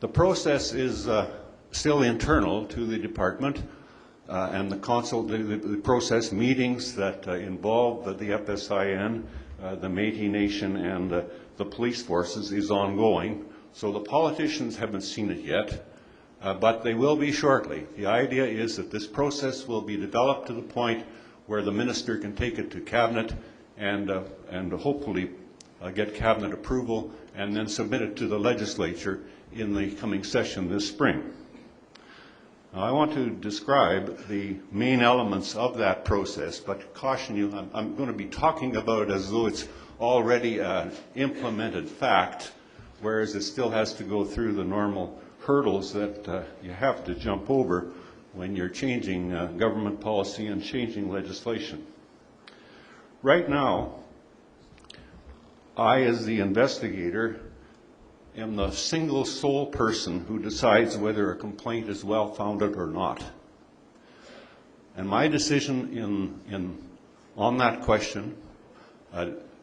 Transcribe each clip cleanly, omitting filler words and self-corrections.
The process is still internal to the department, and the process meetings that involve the FSIN, the Métis Nation, and the police forces is ongoing. So the politicians haven't seen it yet, but they will be shortly. The idea is that this process will be developed to the point where the minister can take it to cabinet and hopefully get cabinet approval and then submit it to the legislature in the coming session this spring. Now, I want to describe the main elements of that process, but caution you, I'm going to be talking about it as though it's already an implemented fact, whereas it still has to go through the normal hurdles that you have to jump over when you're changing government policy and changing legislation. Right now, I, as the investigator, am the single sole person who decides whether a complaint is well-founded or not. And my decision on that question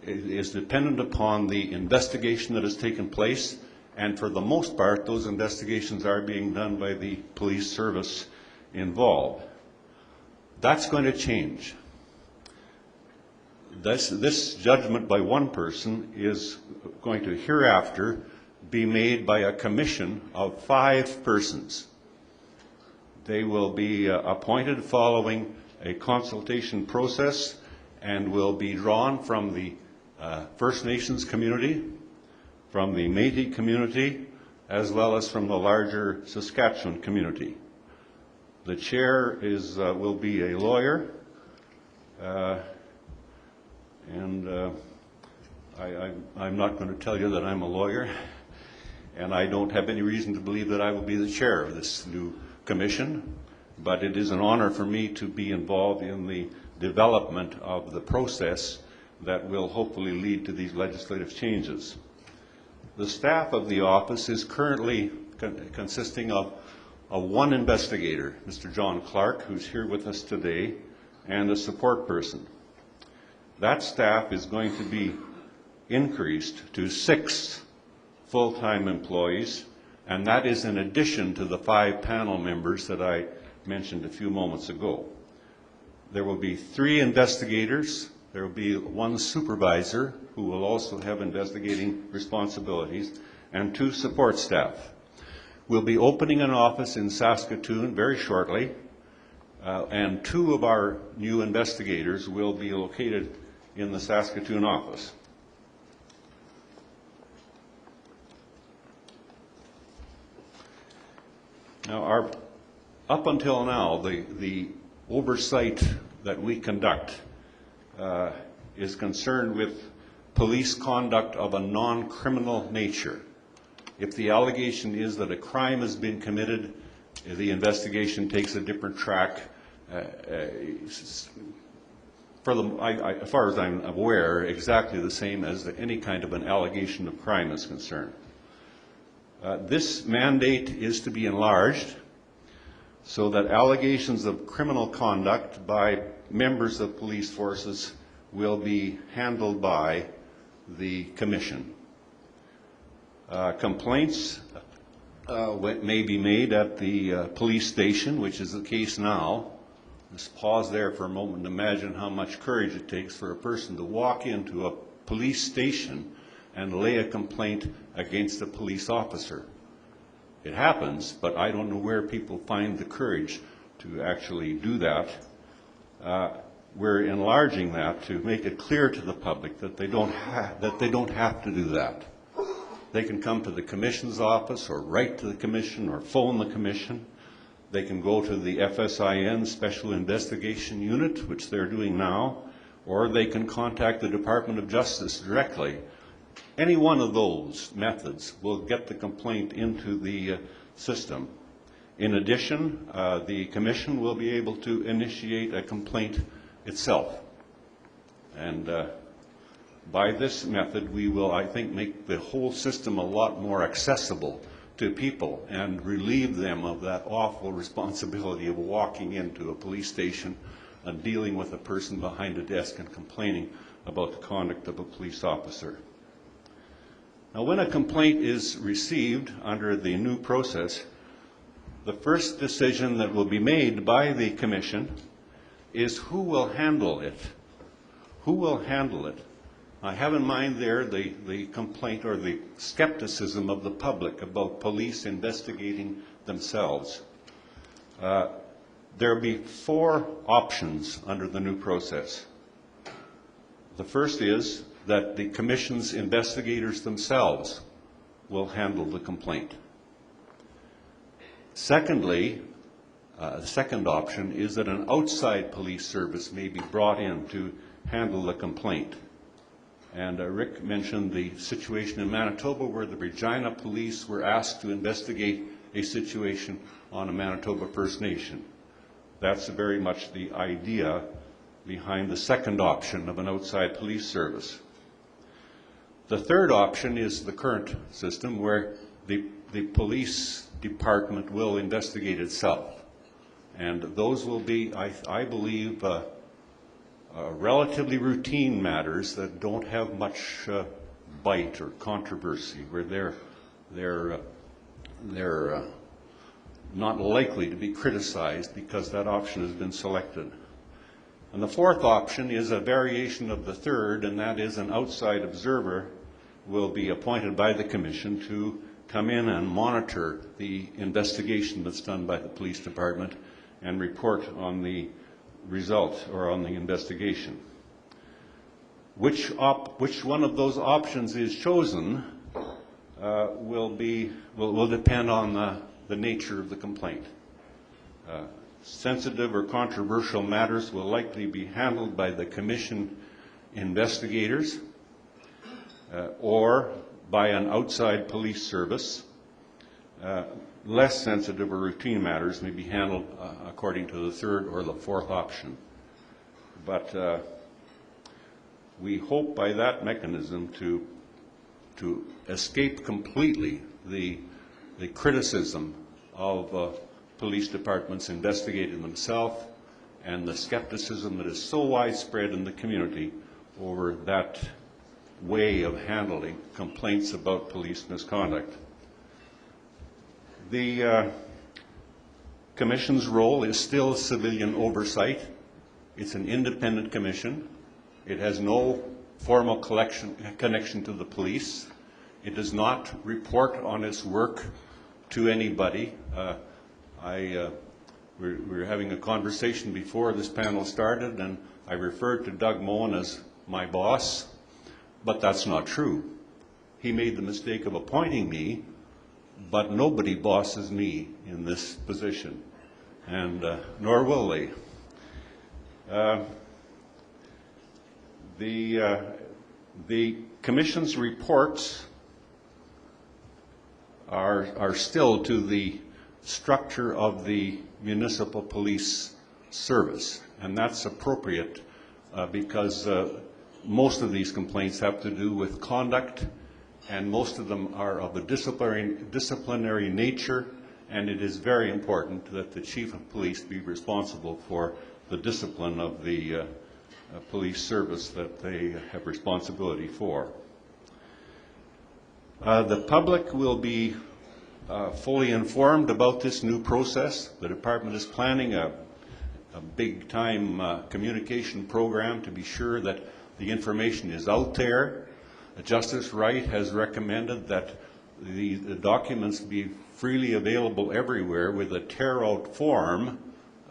is dependent upon the investigation that has taken place, and for the most part, those investigations are being done by the police service involved. That's going to change. This judgment by one person is going to hereafter be made by a commission of 5 persons. They will be appointed following a consultation process and will be drawn from the First Nations community, from the Métis community, as well as from the larger Saskatchewan community. The chair will be a lawyer, and I'm not going to tell you that I'm a lawyer, and I don't have any reason to believe that I will be the chair of this new commission, but it is an honor for me to be involved in the development of the process that will hopefully lead to these legislative changes. The staff of the office is currently consisting of one investigator, Mr. John Clark, who's here with us today, and a support person. That staff is going to be increased to 6 full-time employees, and that is in addition to the 5 panel members that I mentioned a few moments ago. There will be 3 investigators, there will be 1 supervisor who will also have investigating responsibilities, and 2 support staff. We'll be opening an office in Saskatoon very shortly, and 2 of our new investigators will be located in the Saskatoon office. Now, up until now, the oversight that we conduct is concerned with police conduct of a non-criminal nature. If the allegation is that a crime has been committed, the investigation takes a different track. As far as I'm aware, exactly the same as any kind of an allegation of crime is concerned. This mandate is to be enlarged so that allegations of criminal conduct by members of police forces will be handled by the Commission. Complaints may be made at the police station, which is the case now. Just pause there for a moment and imagine how much courage it takes for a person to walk into a police station and lay a complaint against a police officer. It happens, but I don't know where people find the courage to actually do that. We're enlarging that to make it clear to the public that they don't have to do that. They can come to the Commission's office or write to the Commission or phone the Commission. They can go to the FSIN Special Investigation Unit, which they're doing now, or they can contact the Department of Justice directly. Any one of those methods will get the complaint into the system. In addition, the Commission will be able to initiate a complaint itself. And by this method, we will, I think, make the whole system a lot more accessible to people and relieve them of that awful responsibility of walking into a police station and dealing with a person behind a desk and complaining about the conduct of a police officer. Now, when a complaint is received under the new process, the first decision that will be made by the Commission is who will handle it. Who will handle it? I have in mind there the complaint or the skepticism of the public about police investigating themselves. There will be 4 options under the new process. The first is that the Commission's investigators themselves will handle the complaint. Secondly, the second option is that an outside police service may be brought in to handle the complaint. And Rick mentioned the situation in Manitoba where the Regina police were asked to investigate a situation on a Manitoba First Nation. That's very much the idea behind the second option of an outside police service. The third option is the current system where the police department will investigate itself. And those will be, I believe, relatively routine matters that don't have much bite or controversy, where they're not likely to be criticized because that option has been selected. And the fourth option is a variation of the third, and that is an outside observer will be appointed by the Commission to come in and monitor the investigation that's done by the police department and report on the result or on the investigation. Which one of those options is chosen will depend on the nature of the complaint. Sensitive or controversial matters will likely be handled by the Commission investigators or by an outside police service. Less sensitive or routine matters may be handled according to the third or the fourth option. But we hope by that mechanism to escape completely the criticism of police departments investigating themselves and the skepticism that is so widespread in the community over that way of handling complaints about police misconduct. The Commission's role is still civilian oversight. It's an independent commission. It has no formal connection to the police. It does not report on its work to anybody. We were having a conversation before this panel started, and I referred to Doug Moen as my boss, but that's not true. He made the mistake of appointing me, but nobody bosses me in this position, and nor will they. The Commission's reports are still to the structure of the municipal police service, and that's appropriate because most of these complaints have to do with conduct, and most of them are of a disciplinary nature, and it is very important that the Chief of Police be responsible for the discipline of the police service that they have responsibility for. The public will be fully informed about this new process. The department is planning a big-time communication program to be sure that the information is out there. Justice Wright has recommended that the documents be freely available everywhere with a tear-out form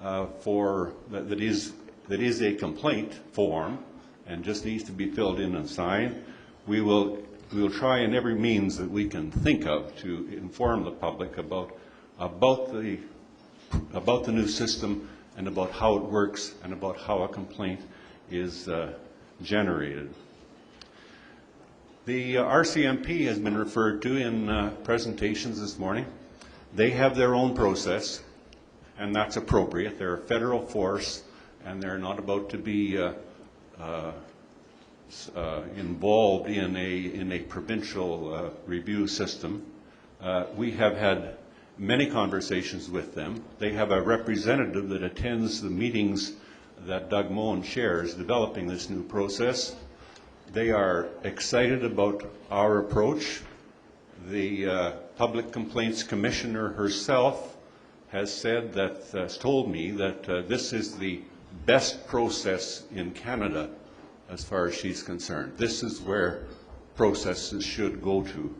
that is a complaint form and just needs to be filled in and signed. We will try in every means that we can think of to inform the public about the new system and about how it works and about how a complaint is generated. The RCMP has been referred to in presentations this morning. They have their own process, and that's appropriate. They're a federal force, and they're not about to be involved in a provincial review system. We have had many conversations with them. They have a representative that attends the meetings that Doug Moen chairs developing this new process. They are excited about our approach. The Public Complaints Commissioner herself has said that, has told me that this is the best process in Canada as far as she's concerned. This is where processes should go to.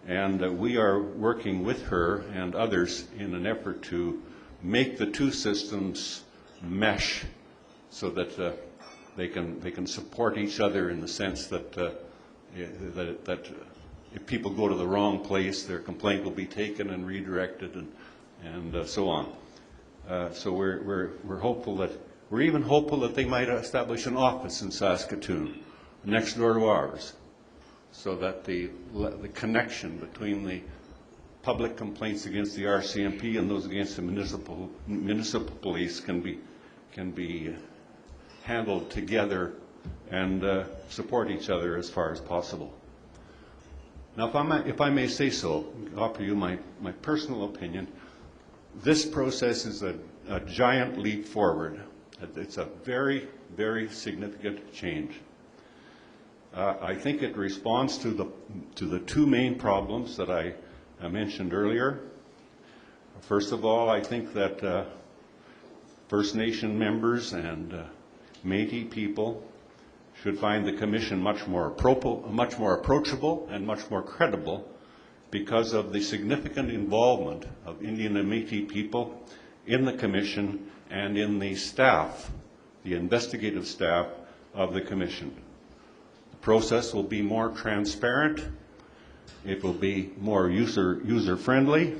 And we are working with her and others in an effort to make the two systems mesh so that they can support each other in the sense that that if people go to the wrong place, their complaint will be taken and redirected and so on. So we're hopeful that we're even hopeful that they might establish an office in Saskatoon next door to ours, so that the connection between the public complaints against the RCMP and those against the municipal police can be handled together and support each other as far as possible. Now, if I may say so, offer you my personal opinion, this process is a giant leap forward. It's a very, very significant change. I think it responds to the two main problems that I mentioned earlier. First of all, I think that First Nation members and Métis people should find the Commission much more approachable and much more credible because of the significant involvement of Indian and Métis people in the Commission and in the staff, the investigative staff of the Commission. The process will be more transparent, it will be more user-friendly,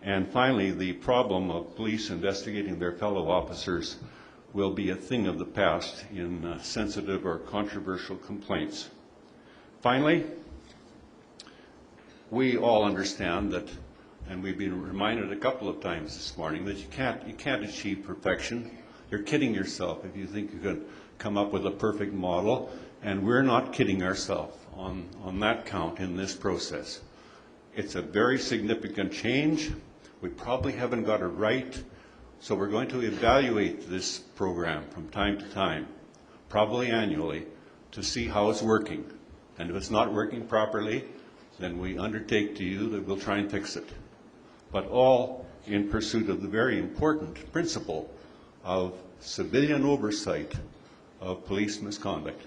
and finally, the problem of police investigating their fellow officers will be a thing of the past in sensitive or controversial complaints. Finally, we all understand that, and we've been reminded a couple of times this morning, that you can't achieve perfection. You're kidding yourself if you think you can come up with a perfect model, and we're not kidding ourselves on that count in this process. It's a very significant change. We probably haven't got it right, so we're going to evaluate this program from time to time, probably annually, to see how it's working. And if it's not working properly, then we undertake to you that we'll try and fix it. But all in pursuit of the very important principle of civilian oversight of police misconduct.